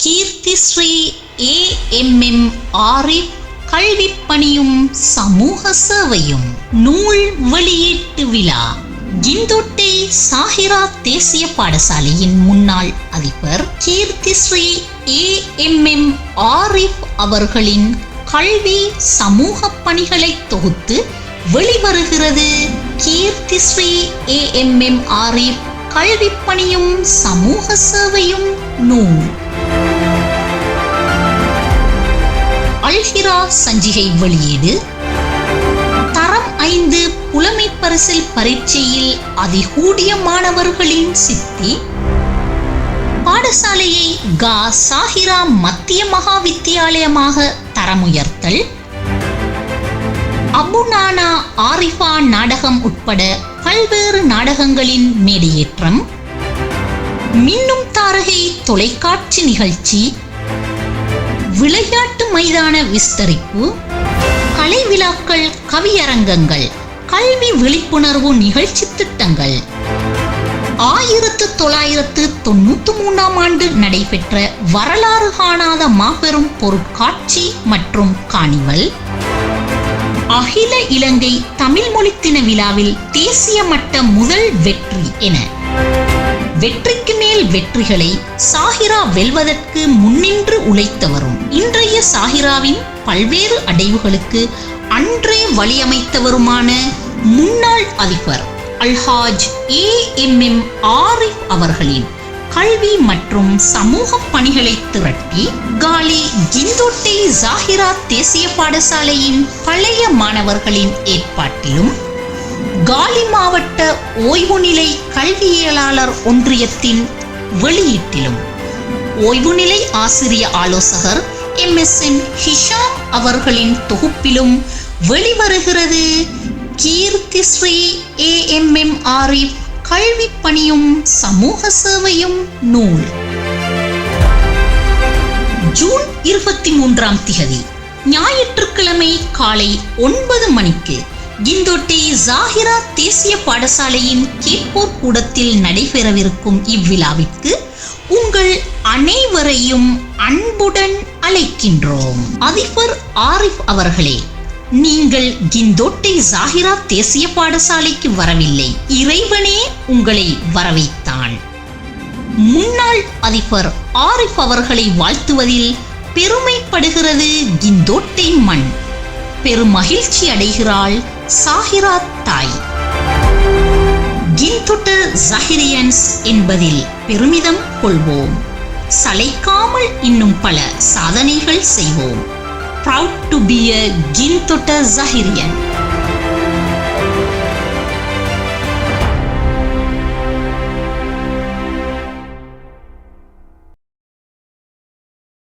Keerthisri AMM Arif கல்வி பணியும் சமூக சேவையும் நூல் வெளியீட்டு விழா. கிந்தோட்டை சாஹிரா தேசிய பாடசாலையின் முன்னாள் அதிபர் கீர்த்திஸ்ரீ AMM ஆரிஃப் அவர்களின் கல்வி சமூக பணிகளை தொகுத்து வெளிவருகிறது கீர்த்திஸ்ரீ AMM ஆரிஃப் கல்வி பணியும் சமூக சேவையும் நூல். அல்ஹிரா சஞ்சிகை வெளியீடு. தரம் 5 புலமை பரிசில் பரீட்சையில் அதிகூடிய மாணவர்களின் சித்தி. பாடசாலையை கா சாஹிரா மத்திய மகா வித்தியாலயமாக தரமுயர்த்தல். அபு நானா ஆரிஃபா நாடகம் உட்பட பல்வேறு நாடகங்களின் மேடையேற்றம். மின்னும் தாரகை தொலைக்காட்சி நிகழ்ச்சி. விளையாட்டு மைதான விஸ்தரிப்பு. கலை விழாக்கள், கவியரங்கங்கள், கல்வி விழிப்புணர்வு நிகழ்ச்சி திட்டங்கள். 1993ஆம் ஆண்டு நடைபெற்ற வரலாறு காணாத மாபெரும் பொருட்காட்சி மற்றும் காணிவல். அகில இலங்கை தமிழ் மொழி தின விழாவில் தேசிய மட்ட முதல் வெற்றி என வெற்றிக்கு மேல் வெற்றிகளை சாஹிரா வெல்வதற்கு முன்னின்று உழைத்தவரும் இன்றைய சாஹிராவின் பல்வேறு அடைவுகளுக்கு அன்றே வழியமைத்தவருமான முன்னாள் அதிபர் அல்ஹாஜ் AMM ஆரிஃப் அவர்களின் கல்வி மற்றும் சமூக பணிகளை திரட்டி காலி கிந்தோட்டை சாஹிரா தேசிய பாடசாலையின் பழைய மாணவர்களின் ஏற்பாட்டிலும் காலி மாவட்ட ஓய்வுநிலை கல்வியலாளர் ஒன்றியத்தின் வெளியீட்டிலும் ஓய்வுநிலை ஆசிரிய ஆலோசகர் MSN ஹிஷாம் அவர்களின் தொகுப்பிலும் வெளிவருகிறது கீர்த்திஸ்ரீ AMM ஆரிஃப் கல்வி பணியும் சமூக சேவையும் நூல். ஜூன் 23ஆம் திகதி ஞாயிற்றுக்கிழமை காலை 9 மணிக்கு கிந்தோட்டை சாஹிரா தேசிய பாடசாலையின் கேட்போர் கூடத்தில் நடைபெறவிருக்கும் இவ்விழாவிற்கு உங்கள் அனைவரையும் அன்புடன் அழைக்கின்றோம். அதிபர் ஆரிஃப் அவர்களே, நீங்கள் கிந்தோட்டை சாஹிரா தேசிய பாடசாலைக்கு வரவில்லை, இறைவனே உங்களை வரவைத்தான். முன்னாள் அதிபர் ஆரிஃப் அவர்களை வாழ்த்துவதில் பெருமைப்படுகிறது கிந்தோட்டை மண். பெருமகிழ்ச்சி அடைகிறாள் சாஹிரா தாய். கிந்தோட்ட ஜாஹிரியன்ஸ் என்பதில் பெருமிதம் கொள்வோம். சளைக்காமல் இன்னும் பல சாதனைகள் செய்வோம். Proud to be a Gintota Zahirian.